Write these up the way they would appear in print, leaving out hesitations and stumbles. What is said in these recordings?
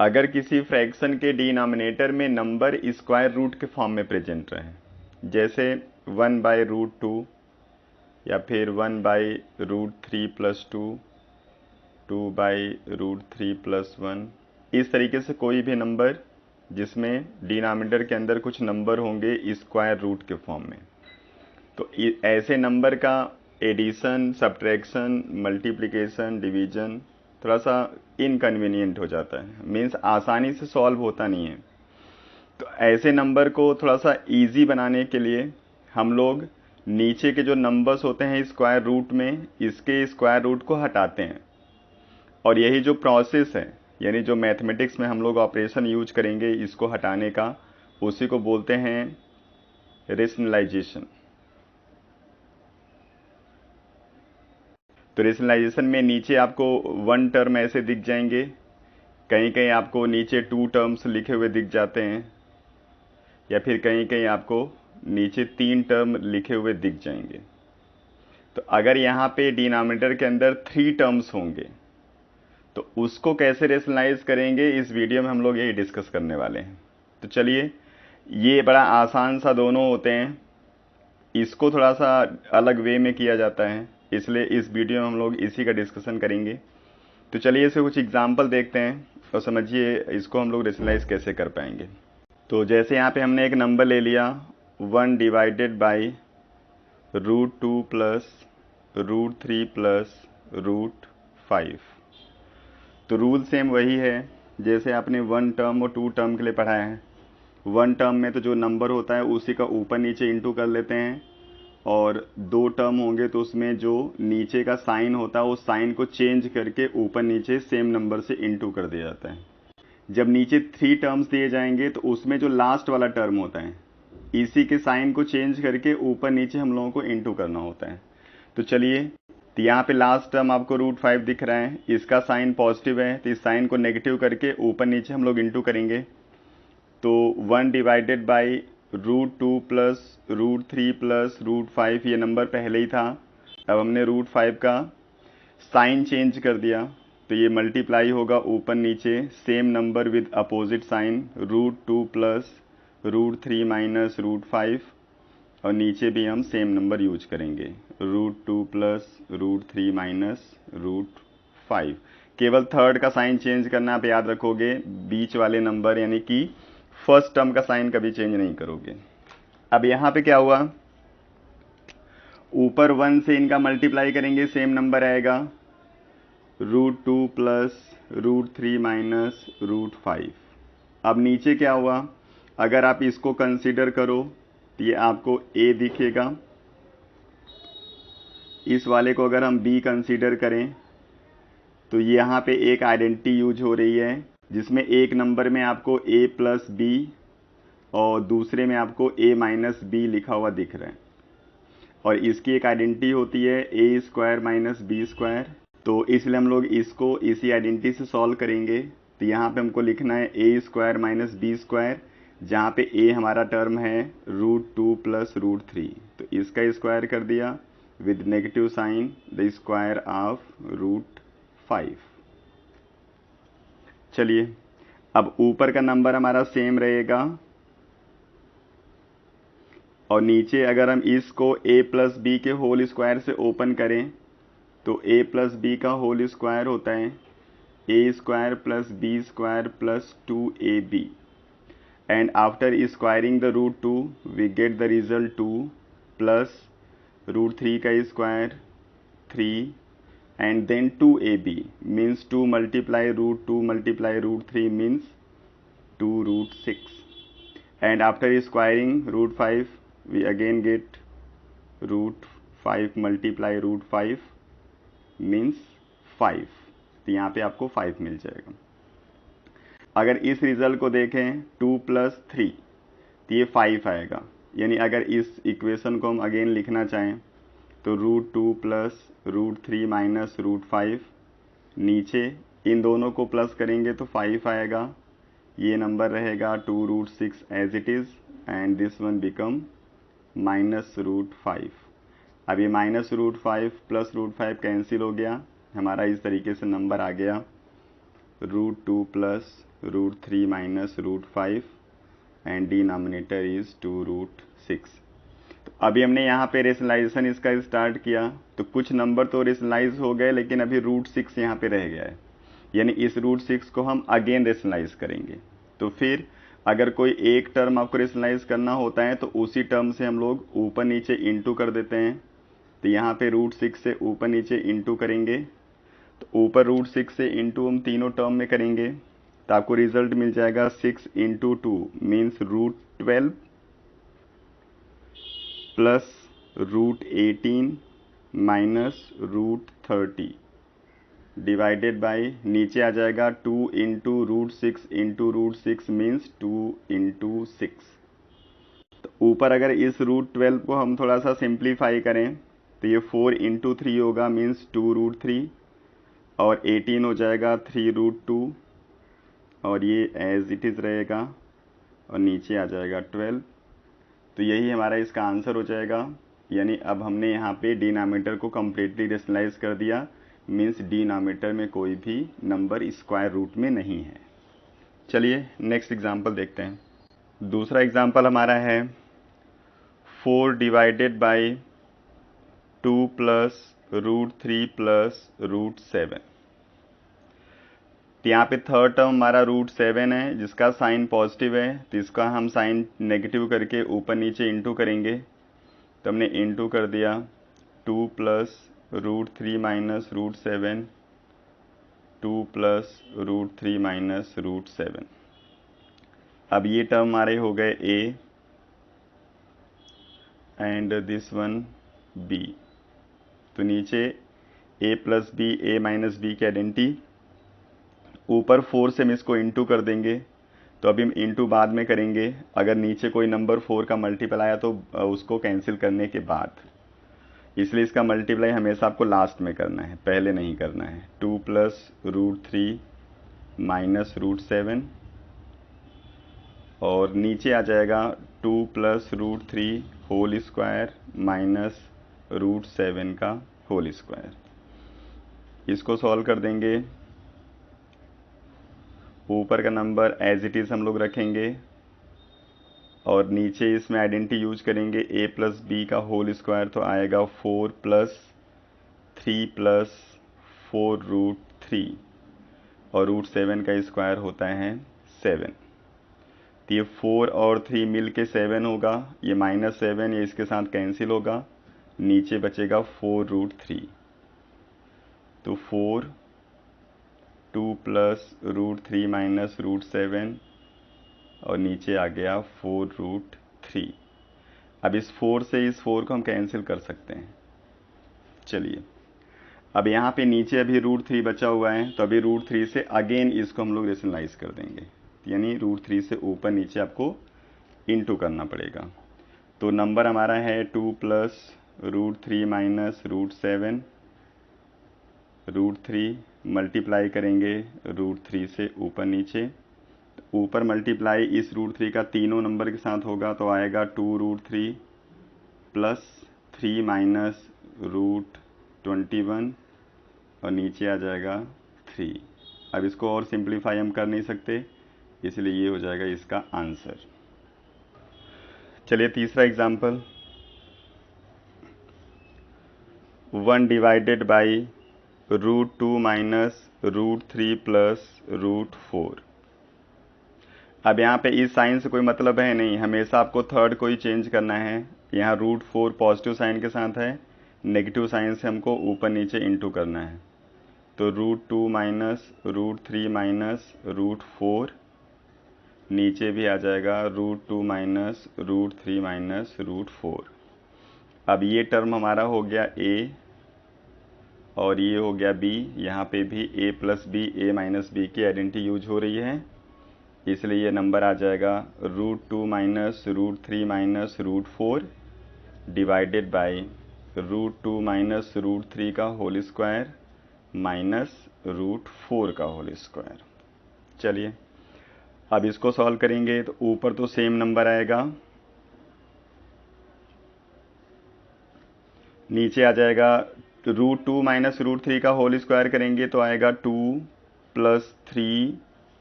अगर किसी फ्रैक्शन के डिनोमिनेटर में नंबर स्क्वायर रूट के फॉर्म में प्रेजेंट रहे, जैसे 1/√2 या फिर 1/√3 + 2, 2/√3 + 1, इस तरीके से कोई भी नंबर जिसमें डिनोमिनेटर के अंदर कुछ नंबर होंगे स्क्वायर रूट के फॉर्म में, तो ऐसे नंबर का एडिशन, सब्ट्रैक्शन, मल्टीप्लिकेशन, डिवीजन थोड़ा सा इनकन्वीनियंट हो जाता है, मीन्स आसानी से सॉल्व होता नहीं है। तो ऐसे नंबर को थोड़ा सा इजी बनाने के लिए हम लोग नीचे के जो नंबर्स होते हैं स्क्वायर रूट में, इसके स्क्वायर रूट को हटाते हैं। और यही जो प्रोसेस है, यानी जो मैथमेटिक्स में हम लोग ऑपरेशन यूज करेंगे इसको हटाने का, उसी को बोलते हैं रेशनलाइजेशन। तो रेशनलाइजेशन में नीचे आपको 1 टर्म ऐसे दिख जाएंगे, कहीं कहीं आपको नीचे 2 टर्म्स लिखे हुए दिख जाते हैं, या फिर कहीं कहीं आपको नीचे 3 टर्म लिखे हुए दिख जाएंगे। तो अगर यहाँ पे डिनोमिनेटर के अंदर 3 टर्म्स होंगे तो उसको कैसे रेशनलाइज करेंगे, इस वीडियो में हम लोग यही डिस्कस करने वाले हैं। तो चलिए, ये बड़ा आसान सा दोनों होते हैं, इसको थोड़ा सा अलग वे में किया जाता है, इसलिए इस वीडियो में हम लोग इसी का डिस्कशन करेंगे। तो चलिए इसे कुछ एग्जाम्पल देखते हैं और समझिए इसको हम लोग रेशनलाइज कैसे कर पाएंगे। तो जैसे यहाँ पे हमने एक नंबर ले लिया 1/√2 + √3 + √5। तो रूल सेम वही है जैसे आपने 1 टर्म और 2 टर्म के लिए पढ़ाया है। 1 टर्म में तो जो नंबर होता है उसी का ऊपर नीचे इंटू कर लेते हैं, और 2 टर्म होंगे तो उसमें जो नीचे का साइन होता है उस साइन को चेंज करके ऊपर नीचे सेम नंबर से इंटू कर दिया जाता है। जब नीचे 3 टर्म्स दिए जाएंगे तो उसमें जो लास्ट वाला टर्म होता है इसी के साइन को चेंज करके ऊपर नीचे हम लोगों को इंटू करना होता है। तो चलिए, तो यहाँ पे लास्ट टर्म आपको √5 दिख रहा है, इसका साइन पॉजिटिव है तो इस साइन को नेगेटिव करके ऊपर नीचे हम लोग इंटू करेंगे। तो 1/√2 + √3 + √5 ये नंबर पहले ही था, अब हमने √5 का साइन चेंज कर दिया तो ये मल्टीप्लाई होगा ऊपर नीचे same number with opposite sign, √2 + √3 - √5, और नीचे भी हम सेम नंबर यूज करेंगे, √2 + √3 - √5। केवल थर्ड का साइन चेंज करना आप याद रखोगे, बीच वाले नंबर यानी कि फर्स्ट टर्म का साइन कभी चेंज नहीं करोगे। अब यहाँ पे क्या हुआ, ऊपर 1 से इनका मल्टीप्लाई करेंगे सेम नंबर आएगा, √2 + √3 - √5। अब नीचे क्या हुआ, अगर आप इसको कंसीडर करो तो ये आपको a दिखेगा, इस वाले को अगर हम b कंसीडर करें तो यहाँ पे एक आइडेंटिटी यूज हो रही है जिसमें एक नंबर में आपको a + b और दूसरे में आपको a - b लिखा हुआ दिख रहा है, और इसकी एक आइडेंटिटी होती है a² - b²। तो इसलिए हम लोग इसको इसी आइडेंटिटी से सॉल्व करेंगे। तो यहाँ पे हमको लिखना है a² - b², जहाँ पे a हमारा टर्म है √2 + √3, तो इसका स्क्वायर कर दिया with negative sign the square of √5। चलिए, अब ऊपर का नंबर हमारा सेम रहेगा, और नीचे अगर हम इसको a + b के होल स्क्वायर से ओपन करें तो a + b का होल स्क्वायर होता है a² + b² + 2ab, and after squaring the √2 we get the result 2 plus √3 का square 3 and then 2ab means 2 multiply √2 multiply √3 means 2√6, and after squaring √5 we again get √5 multiply √5 means 5, तो यहाँ पे आपको 5 मिल जाएगा। अगर इस रिजल्ट को देखें 2 + 3 तो ये 5 आएगा, यानी अगर इस इक्वेशन को हम अगेन लिखना चाहें तो √2 + √3 - √5, नीचे इन दोनों को प्लस करेंगे तो 5 आएगा, ये नंबर रहेगा 2√6 as it is, and this one become -√5। अब ये -√5 + √5 कैंसिल हो गया, हमारा इस तरीके से नंबर आ गया √2 + √3 माइनस √5 एंड डिनोमिनेटर इज 2√6। तो अभी हमने यहाँ पे रेशनलाइजेशन इसका स्टार्ट किया, तो कुछ नंबर तो रेशनलाइज हो गए, लेकिन अभी √6 यहाँ पे रह गया है, यानी इस √6 को हम अगेन रेशनलाइज करेंगे। तो फिर अगर कोई एक टर्म आपको रेशनलाइज करना होता है तो उसी टर्म से हम लोग ऊपर नीचे इंटू कर देते हैं। तो यहाँ पे √6 से ऊपर नीचे इंटू करेंगे, तो ऊपर √6 से इंटू हम तीनों टर्म में करेंगे, तो आपको रिजल्ट मिल जाएगा 6 × 2 means √12 plus √18 minus √30 divided by, नीचे आ जाएगा 2 × √6 × √6 मीन्स 2 × 6। तो ऊपर अगर इस √12 को हम थोड़ा सा सिंप्लीफाई करें तो ये 4 × 3 होगा मीन्स 2√3, और 18 हो जाएगा 3√2, और ये एज इट इज़ रहेगा, और नीचे आ जाएगा 12। तो यही हमारा इसका आंसर हो जाएगा। यानी अब हमने यहाँ पे डिनोमिनेटर को कम्प्लीटली रेशनलाइज कर दिया, मीन्स डिनोमिनेटर में कोई भी नंबर स्क्वायर रूट में नहीं है। चलिए नेक्स्ट एग्जांपल देखते हैं। दूसरा एग्जांपल हमारा है 4 डिवाइडेड बाय 2 प्लस √3 प्लस √7। तो यहाँ पे थर्ड टर्म हमारा √7 है जिसका साइन पॉजिटिव है, तो इसका हम साइन नेगेटिव करके ऊपर नीचे इंटू करेंगे। तो हमने इंटू कर दिया 2 प्लस √3 माइनस √7, 2 प्लस √3 माइनस √7। अब ये टर्म हमारे हो गए a and this one b। तो नीचे a plus b, a minus b की आइडेंटिटी, ऊपर 4 से हम इसको इंटू कर देंगे। तो अभी हम इंटू बाद में करेंगे, अगर नीचे कोई नंबर 4 का मल्टीपल आया तो उसको कैंसिल करने के बाद, इसलिए इसका मल्टीप्लाई हमेशा आपको लास्ट में करना है, पहले नहीं करना है। 2 प्लस √3 माइनस √7, और नीचे आ जाएगा 2 प्लस √3 होल स्क्वायर माइनस √7 का होल स्क्वायर। इसको सॉल्व कर देंगे, ऊपर का नंबर एज इट इज हम लोग रखेंगे, और नीचे इसमें आइडेंटिटी यूज करेंगे a प्लस बी का होल स्क्वायर, तो आएगा 4 प्लस 3 प्लस 4√3, और √7 का स्क्वायर होता है 7। तो ये 4 और 3 मिल के 7 होगा, ये -7 ये इसके साथ कैंसिल होगा, नीचे बचेगा 4√3। तो 4 2 प्लस √3 माइनस √7, और नीचे आ गया 4√3। अब इस 4 से इस 4 को हम कैंसिल कर सकते हैं। चलिए अब यहाँ पे नीचे अभी √3 बचा हुआ है, तो अभी √3 से अगेन इसको हम लोग रेशनलाइज कर देंगे, यानी √3 से ऊपर नीचे आपको इंटू करना पड़ेगा। तो नंबर हमारा है 2 प्लस √3 माइनस √7, √3 मल्टीप्लाई करेंगे √3 से ऊपर नीचे, ऊपर मल्टीप्लाई इस √3 का तीनों नंबर के साथ होगा, तो आएगा 2√3 प्लस 3 माइनस √21, और नीचे आ जाएगा 3। अब इसको और सिंप्लीफाई हम कर नहीं सकते, इसलिए ये हो जाएगा इसका आंसर। चलिए तीसरा example, 1 divided by √2 minus √3 plus √4। अब यहाँ पे इस साइन से कोई मतलब है नहीं, हमेशा आपको थर्ड को ही चेंज करना है। यहाँ √4 पॉजिटिव साइन के साथ है, नेगेटिव साइन से हमको ऊपर नीचे इंटू करना है। तो √2 माइनस √3 माइनस √4, नीचे भी आ जाएगा √2 माइनस √3 माइनस √4। अब ये टर्म हमारा हो गया a, और ये हो गया b। यहाँ पे भी a plus b, a minus b की आइडेंटिटी यूज हो रही है, इसलिए ये नंबर आ जाएगा √2 minus √3 minus √4 divided by √2 minus √3 का होल स्क्वायर माइनस √4 का होल स्क्वायर। चलिए अब इसको सॉल्व करेंगे, तो ऊपर तो सेम नंबर आएगा, नीचे आ जाएगा √2 माइनस √3 का होल स्क्वायर करेंगे तो आएगा 2 प्लस 3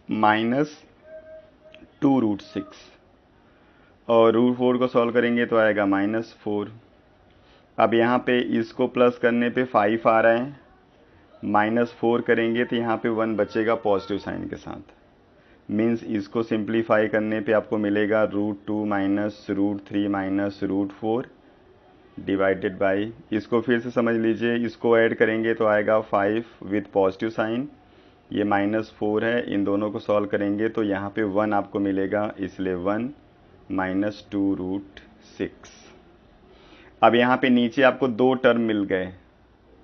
माइनस 2√6 और √4 को सॉल्व करेंगे तो आएगा -4। अब यहाँ पे इसको प्लस करने पे 5 आ रहा है, -4 करेंगे तो यहाँ पे 1 बचेगा पॉजिटिव साइन के साथ। मीन्स इसको सिंप्लीफाई करने पे आपको मिलेगा √2 माइनस √3 माइनस √4 डिवाइडेड बाई, इसको फिर से समझ लीजिए, इसको ऐड करेंगे तो आएगा 5 विथ पॉजिटिव साइन, ये -4 है, इन दोनों को सॉल्व करेंगे तो यहाँ पे 1 आपको मिलेगा, इसलिए 1 माइनस 2√6। अब यहाँ पे नीचे आपको 2 टर्म मिल गए।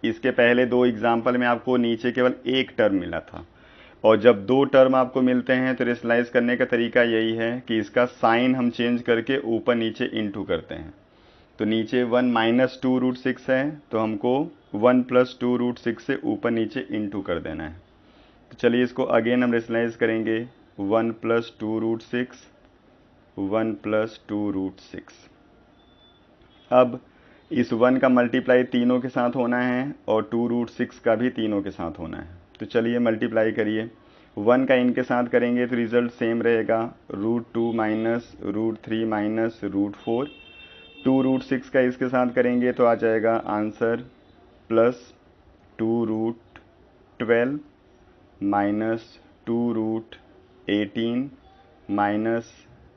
इसके पहले 2 एग्जाम्पल में आपको नीचे केवल 1 टर्म मिला था, और जब 2 टर्म आपको मिलते हैं तो रेशनलाइज करने का तरीका यही है कि इसका साइन हम चेंज करके ऊपर नीचे इनटू करते हैं। तो नीचे 1 माइनस 2√6 है, तो हमको 1 प्लस 2√6 से ऊपर नीचे इनटू कर देना है। तो चलिए इसको अगेन हम रेशनलाइज करेंगे, 1 प्लस 2√6 1 प्लस 2√6। अब इस 1 का मल्टीप्लाई तीनों के साथ होना है और 2√6 का भी तीनों के साथ होना है। तो चलिए मल्टीप्लाई करिए, 1 का इनके साथ करेंगे तो रिजल्ट सेम रहेगा, √2 माइनस √3 माइनस √4। 2√6 का इसके साथ करेंगे तो आ जाएगा आंसर प्लस 2√12 माइनस 2√18 माइनस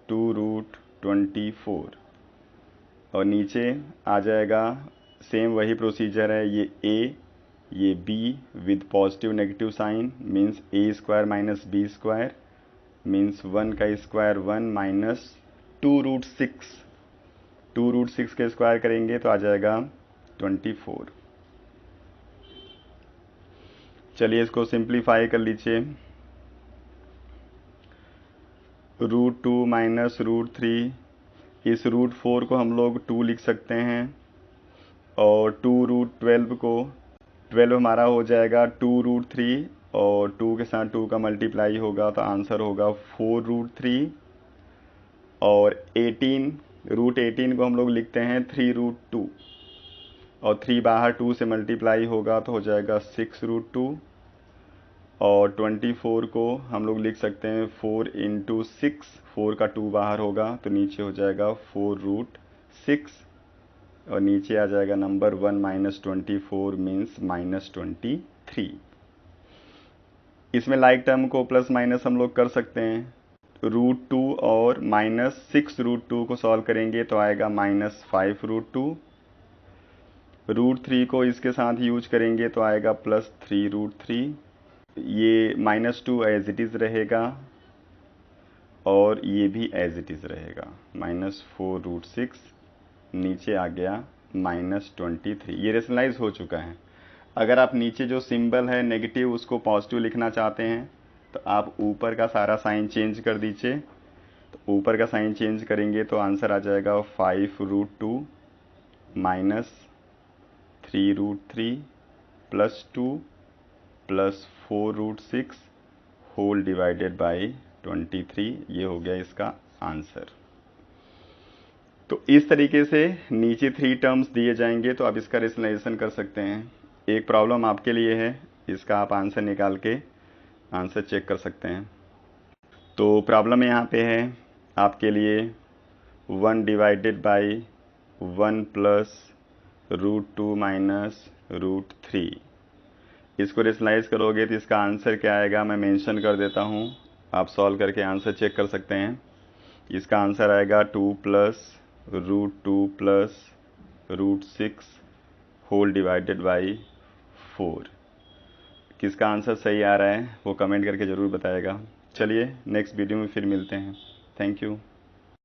2√24, और नीचे आ जाएगा सेम वही प्रोसीजर है, ये a ये b with positive negative sign, means a² minus b² means 1 का स्क्वायर 1 माइनस 2√6, 2√6 के स्क्वायर करेंगे तो आ जाएगा 24। चलिए इसको सिंप्लीफाई कर लीजिए, √2 माइनस √3, इस √4 को हम लोग 2 लिख सकते हैं, और 2√12 को 12 हमारा हो जाएगा 2√3, और 2 के साथ 2 का मल्टीप्लाई होगा तो आंसर होगा 4√3, और 18 √18 को हम लोग लिखते हैं 3√2, और 3 बाहर 2 से मल्टीप्लाई होगा तो हो जाएगा 6√2, और 24 को हम लोग लिख सकते हैं 4 इंटू 6, 4 का 2 बाहर होगा तो नीचे हो जाएगा 4√6, और नीचे आ जाएगा नंबर 1 माइनस 24 मीन्स -23। इसमें लाइक टर्म को प्लस माइनस हम लोग कर सकते हैं, √2 और -6√2 को सॉल्व करेंगे तो आएगा -5√2, √3 को इसके साथ यूज करेंगे तो आएगा +3√3, ये -2 एज इट इज़ रहेगा, और ये भी एज इट इज़ रहेगा, -4√6, नीचे आ गया -23। ये रेशनलाइज हो चुका है। अगर आप नीचे जो सिंबल है नेगेटिव उसको पॉजिटिव लिखना चाहते हैं तो आप ऊपर का सारा साइन चेंज कर दीजिए। तो ऊपर का साइन चेंज करेंगे तो आंसर आ जाएगा 5√2 minus 3√3 plus 2 plus 4√6 whole divided by 23। ये हो गया इसका आंसर। तो इस तरीके से नीचे 3 टर्म्स दिए जाएंगे तो आप इसका रेशनलाइजेशन कर सकते हैं। एक प्रॉब्लम आपके लिए है, इसका आप आंसर निकाल के आंसर चेक कर सकते हैं। तो प्रॉब्लम यहाँ पे है आपके लिए 1 डिवाइडेड बाई 1 प्लस √2 माइनस √3। इसको रेशनलाइज करोगे तो इसका आंसर क्या आएगा मैं मेंशन कर देता हूँ, आप सॉल्व करके आंसर चेक कर सकते हैं। इसका आंसर आएगा 2 plus √2 plus √6 whole divided by 4। किसका आंसर सही आ रहा है वो कमेंट करके ज़रूर बताएगा। चलिए नेक्स्ट वीडियो में फिर मिलते हैं। Thank you.